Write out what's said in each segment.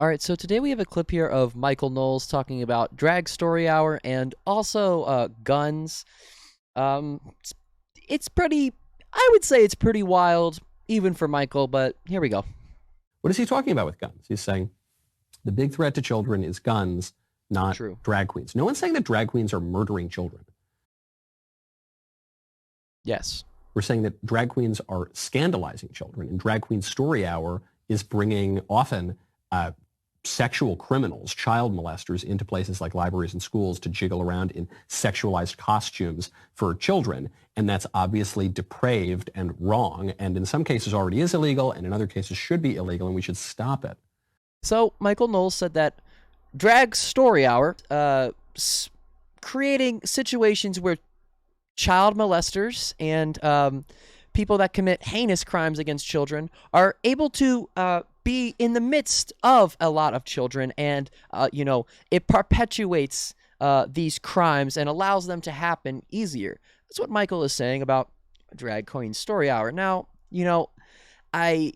All right, so today we have a clip here of Michael Knowles talking about Drag Story Hour and also guns. It's pretty, I would say it's pretty wild, even for Michael, but here we go. What is he talking about with guns? He's saying the big threat to children is guns, not True. drag queens. No one's saying that drag queens are murdering children. Yes. We're saying that drag queens are scandalizing children, and Drag Queen Story Hour is bringing often sexual criminals, child molesters, into places like libraries and schools to jiggle around in sexualized costumes for children. And that's obviously depraved and wrong, and in some cases already is illegal, and in other cases should be illegal, and we should stop it. So Michael Knowles said that Drag Story Hour, creating situations where child molesters and people that commit heinous crimes against children are able to be in the midst of a lot of children, and it perpetuates these crimes and allows them to happen easier. That's what Michael is saying about Drag Queen Story Hour. Now, I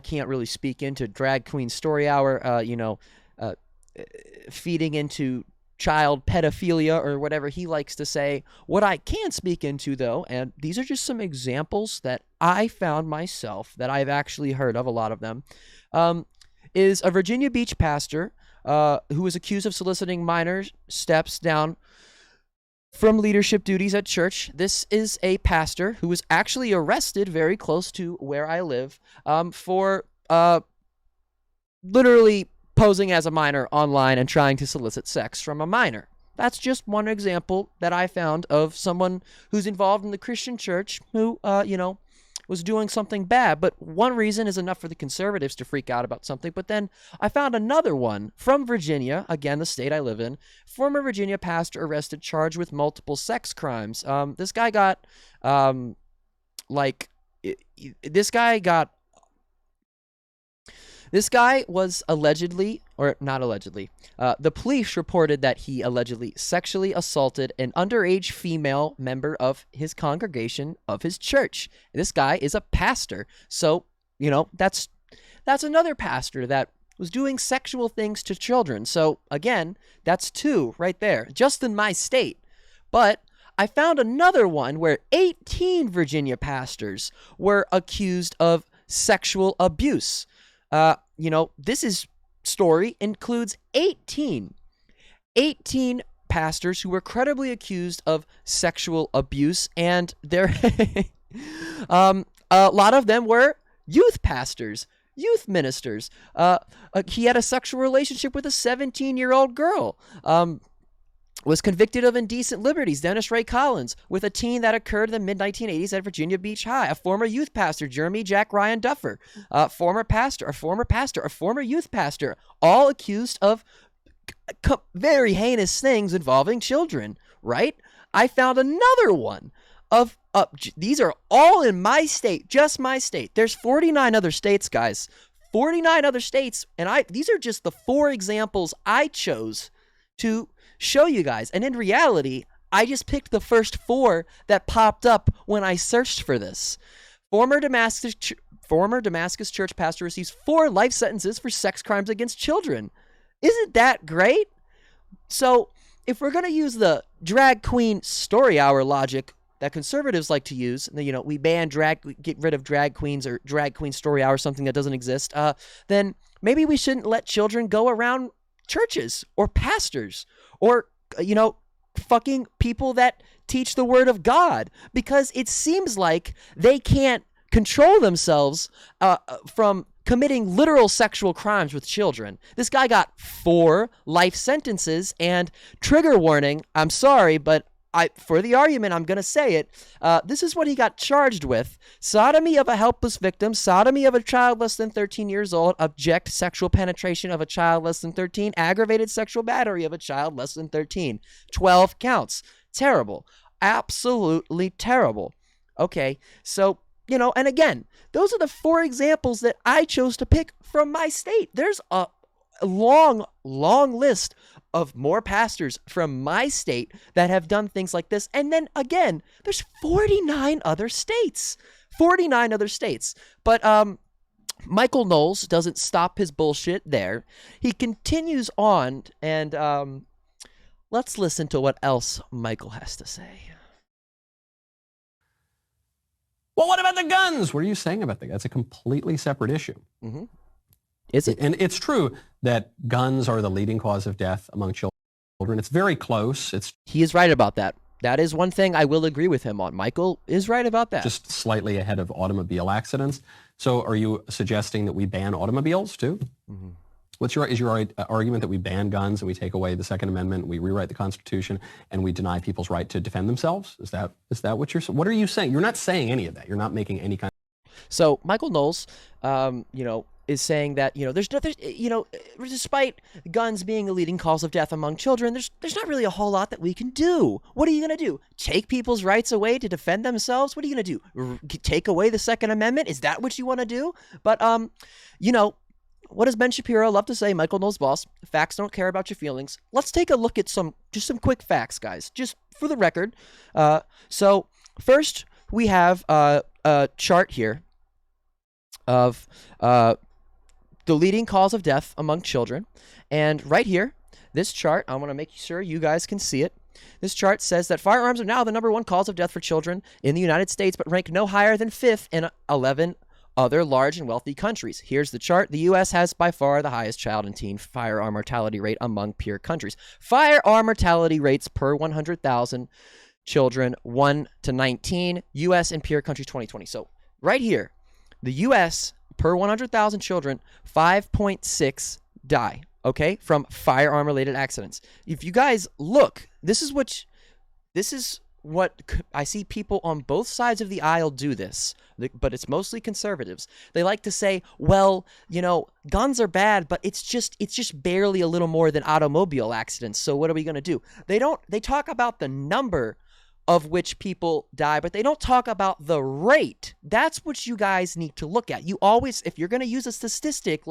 can't really speak into Drag Queen Story Hour, feeding into child pedophilia or whatever he likes to say. What I can speak into, though, and these are just some examples that I found myself, that I've actually heard of, a lot of them, is a Virginia Beach pastor who was accused of soliciting minors steps down from leadership duties at church. This is a pastor who was actually arrested very close to where I live for literally posing as a minor online and trying to solicit sex from a minor. That's just one example that I found of someone who's involved in the Christian church who, was doing something bad. But one reason is enough for the conservatives to freak out about something. But then I found another one from Virginia, again, the state I live in. Former Virginia pastor arrested, charged with multiple sex crimes. This guy was allegedly, or not allegedly, the police reported that he allegedly sexually assaulted an underage female member of his congregation of his church. This guy is a pastor. So, that's another pastor that was doing sexual things to children. So, again, that's two right there, just in my state. But I found another one where 18 Virginia pastors were accused of sexual abuse. This story includes 18 pastors who were credibly accused of sexual abuse, and a lot of them were youth pastors, youth ministers. He had a sexual relationship with a 17-year-old girl. Was convicted of indecent liberties, Dennis Ray Collins, with a teen that occurred in the mid-1980s at Virginia Beach High. A former youth pastor, Jeremy Jack Ryan Duffer, a former youth pastor, all accused of very heinous things involving children, right? I found another one of, these are all in my state, just my state. There's 49 other states, guys. 49 other states, and these are just the 4 examples I chose to show you guys. And in reality, I just picked the first 4 that popped up when I searched for this. Former Damascus church pastor receives 4 life sentences for sex crimes against children. Isn't that great? So if we're going to use the Drag Queen Story Hour logic that conservatives like to use, we get rid of drag queens, or Drag Queen Story Hour, something that doesn't exist, then maybe we shouldn't let children go around churches or pastors or, fucking people that teach the word of God, because it seems like they can't control themselves from committing literal sexual crimes with children. This guy got 4 life sentences, and trigger warning, I'm sorry, but for the argument, I'm going to say it. This is what he got charged with: sodomy of a helpless victim, sodomy of a child less than 13 years old, abject sexual penetration of a child less than 13, aggravated sexual battery of a child less than 13. 12 counts. Terrible. Absolutely terrible. Okay, so, and again, those are the 4 examples that I chose to pick from my state. There's a long list of more pastors from my state that have done things like this. And then again, there's 49 other states. But Michael Knowles doesn't stop his bullshit there. He continues on, and let's listen to what else Michael has to say. Well, what about the guns? What are you saying about that? That's a completely separate issue. Mm-hmm. Is it? And it's true that guns are the leading cause of death among children. It's very close. He is right about that. That is one thing I will agree with him on. Michael is right about that. Just slightly ahead of automobile accidents. So are you suggesting that we ban automobiles too? Mm-hmm. Is your argument that we ban guns and we take away the Second Amendment, we rewrite the Constitution, and we deny people's right to defend themselves? Is that what you're saying? What are you saying? You're not saying any of that. You're not making any kind of... So Michael Knowles, is saying that, despite guns being a leading cause of death among children, there's not really a whole lot that we can do. What are you going to do? Take people's rights away to defend themselves? What are you going to do? Take away the Second Amendment? Is that what you want to do? But, what does Ben Shapiro love to say? Michael Knowles' boss, facts don't care about your feelings. Let's take a look at some quick facts, guys, just for the record. So first, we have a chart here of the leading cause of death among children. And right here, this chart, I want to make sure you guys can see it. This chart says that firearms are now the number one cause of death for children in the United States, but rank no higher than 5th in 11 other large and wealthy countries. Here's the chart. The U.S. has by far the highest child and teen firearm mortality rate among peer countries. Firearm mortality rates per 100,000 children, 1 to 19, U.S. and peer countries 2020. So right here, the U.S. per 100,000 children, 5.6 die, okay, from firearm-related accidents. If you guys look, this is what I see people on both sides of the aisle do this, but it's mostly conservatives. They like to say, well, guns are bad, but it's just barely a little more than automobile accidents. So what are we going to do? They talk about the number of which people die, but they don't talk about the rate. That's what you guys need to look at. You always, if you're going to use a statistic,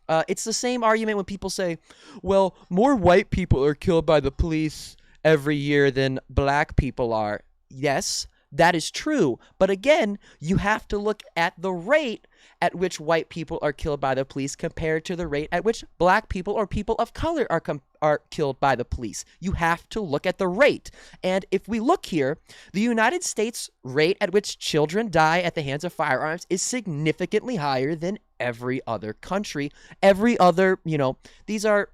it's the same argument when people say, well, more white people are killed by the police every year than black people are. Yes, that is true. But again, you have to look at the rate at which white people are killed by the police compared to the rate at which black people or people of color are killed by the police. You have to look at the rate. And if we look here, the United States rate at which children die at the hands of firearms is significantly higher than every other country. Every other, these are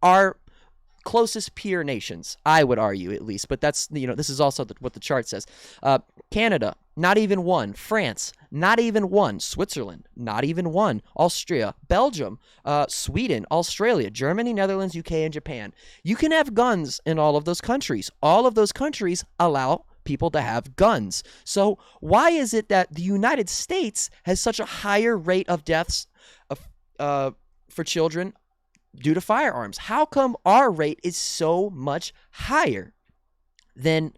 our closest peer nations, I would argue, at least. But that's, this is also what the chart says. Canada, not even one. France, not even one. Switzerland, not even one. Austria, Belgium, Sweden, Australia, Germany, Netherlands, UK, and Japan. You can have guns in all of those countries. All of those countries allow people to have guns. So why is it that the United States has such a higher rate of deaths for children due to firearms? How come our rate is so much higher than,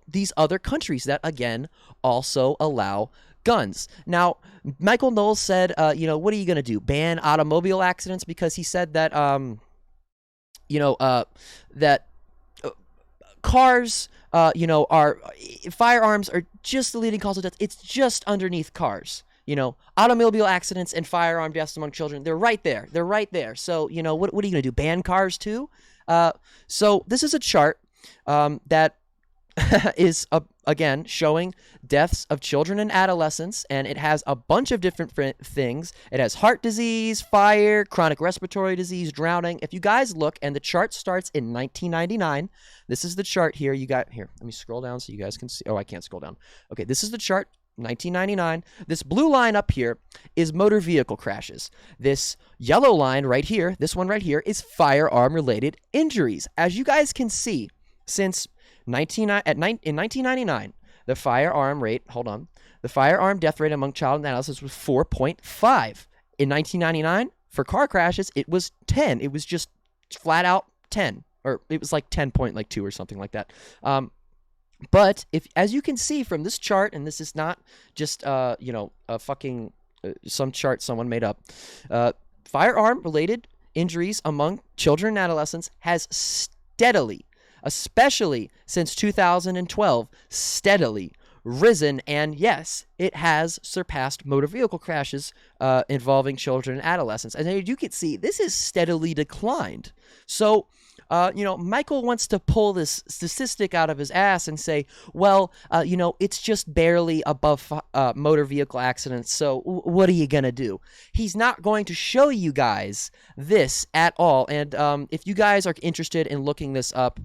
these other countries that, again, also allow guns? Now, Michael Knowles said, what are you going to do? Ban automobile accidents? Because he said that, that cars, firearms are just the leading cause of death. It's just underneath cars. Automobile accidents and firearm deaths among children, they're right there. They're right there. So, what are you going to do? Ban cars too? So this is a chart that is, again, showing deaths of children and adolescents, and it has a bunch of different things. It has heart disease, fire, chronic respiratory disease, drowning. If you guys look, and the chart starts in 1999. This is the chart here. Let me scroll down so you guys can see. Oh, I can't scroll down. Okay, this is the chart. 1999. This blue line up here is motor vehicle crashes. This yellow line right here, this one right here, is firearm-related injuries. As you guys can see, since in 1999, the firearm death rate among child and adolescents was 4.5. In 1999, for car crashes, it was 10. It was just flat out 10, or it was like 10.2 or something like that. But as you can see from this chart, and this is not just a fucking some chart someone made up, firearm-related injuries among children and adolescents has steadily, especially since 2012, steadily risen, and yes, it has surpassed motor vehicle crashes involving children and adolescents. And you can see this has steadily declined. So, Michael wants to pull this statistic out of his ass and say, well, it's just barely above motor vehicle accidents, so what are you going to do? He's not going to show you guys this at all. And if you guys are interested in looking this up,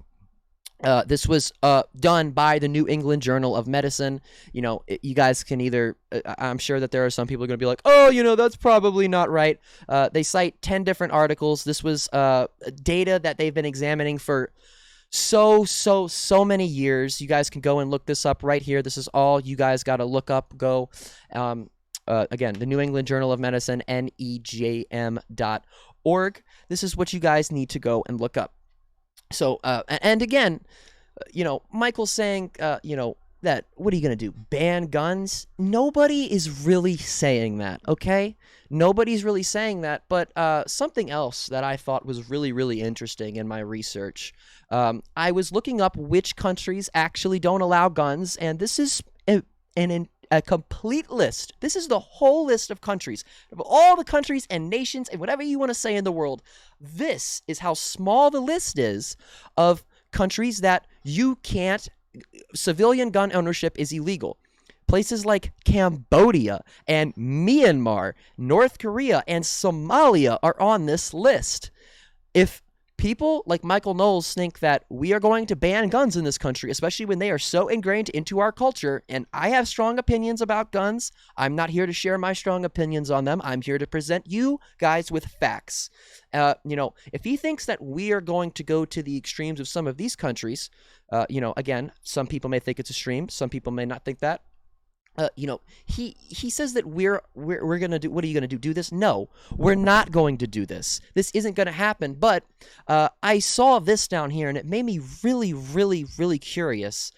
this was done by the New England Journal of Medicine. You guys can either, I'm sure that there are some people going to be like, oh, that's probably not right. They cite 10 different articles. This was data that they've been examining for so many years. You guys can go and look this up right here. This is all you guys got to look up. Go, again, the New England Journal of Medicine, nejm.org. This is what you guys need to go and look up. So, and again, Michael's saying, that what are you going to do? Ban guns? Nobody is really saying that, okay? Nobody's really saying that, but something else that I thought was really, really interesting in my research, I was looking up which countries actually don't allow guns, and this is a complete list. This is the whole list of countries, of all the countries and nations and whatever you want to say in the world. This is how small the list is of countries that you can't, civilian gun ownership is illegal. Places like Cambodia and Myanmar, North Korea, and Somalia are on this list. If people like Michael Knowles think that we are going to ban guns in this country, especially when they are so ingrained into our culture, and I have strong opinions about guns. I'm not here to share my strong opinions on them. I'm here to present you guys with facts. If he thinks that we are going to go to the extremes of some of these countries, again, some people may think it's extreme. Some people may not think that. He says that we're gonna do. What are you gonna do? Do this? No, we're not going to do this. This isn't gonna happen. But I saw this down here, and it made me really, really, really curious.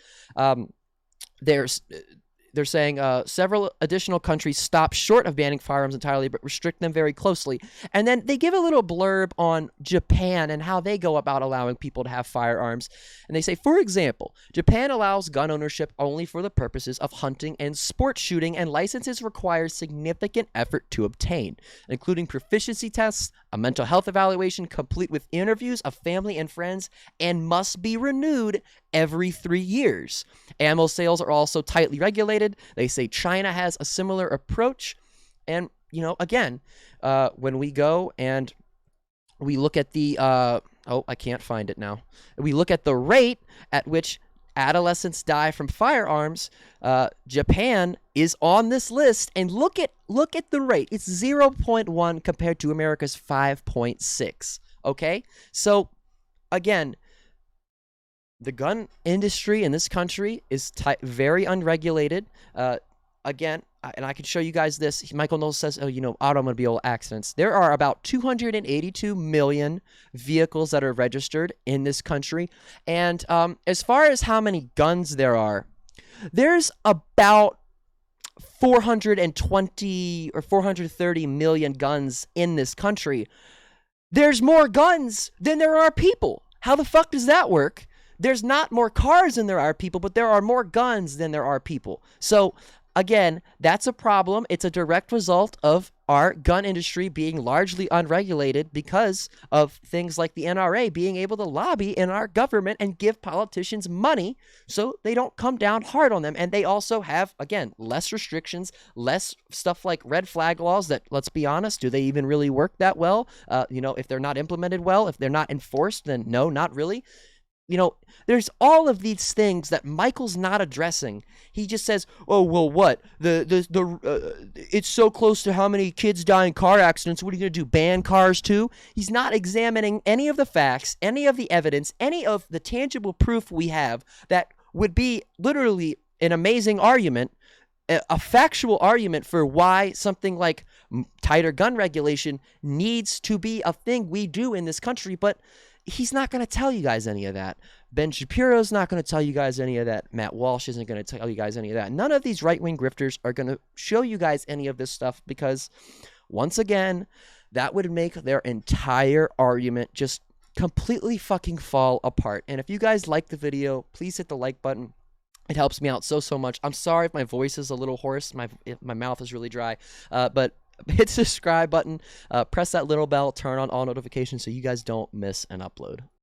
They're saying several additional countries stop short of banning firearms entirely, but restrict them very closely. And then they give a little blurb on Japan and how they go about allowing people to have firearms. And they say, for example, Japan allows gun ownership only for the purposes of hunting and sport shooting, and licenses require significant effort to obtain, including proficiency tests, a mental health evaluation complete with interviews of family and friends, and must be renewed every 3 years. Ammo sales are also tightly regulated. They say China has a similar approach. And, again, when we go and we look at the, I can't find it now. We look at the rate at which adolescents die from firearms. Japan is on this list, and look at the rate. It's 0.1 compared to America's 5.6. Okay? So, again, the gun industry in this country is very unregulated. Again, and I can show you guys this. Michael Knowles says, automobile accidents. There are about 282 million vehicles that are registered in this country. And as far as how many guns there are, there's about 420 or 430 million guns in this country. There's more guns than there are people. How the fuck does that work? There's not more cars than there are people, but there are more guns than there are people. So, again, that's a problem. It's a direct result of our gun industry being largely unregulated because of things like the NRA being able to lobby in our government and give politicians money so they don't come down hard on them. And they also have, again, less restrictions, less stuff like red flag laws that, let's be honest, do they even really work that well? If they're not implemented well, if they're not enforced, then no, not really. There's all of these things that Michael's not addressing. He just says, "Oh, well, what? It's so close to how many kids die in car accidents. What are you going to do? Ban cars too?" He's not examining any of the facts, any of the evidence, any of the tangible proof we have that would be literally an amazing argument, a factual argument for why something like tighter gun regulation needs to be a thing we do in this country, but he's not going to tell you guys any of that. Ben Shapiro's not going to tell you guys any of that. Matt Walsh isn't going to tell you guys any of that. None of these right-wing grifters are going to show you guys any of this stuff because, once again, that would make their entire argument just completely fucking fall apart. And if you guys like the video, please hit the like button. It helps me out so much. I'm sorry if my voice is a little hoarse. If my mouth is really dry. But hit the subscribe button. Press that little bell. Turn on all notifications so you guys don't miss an upload.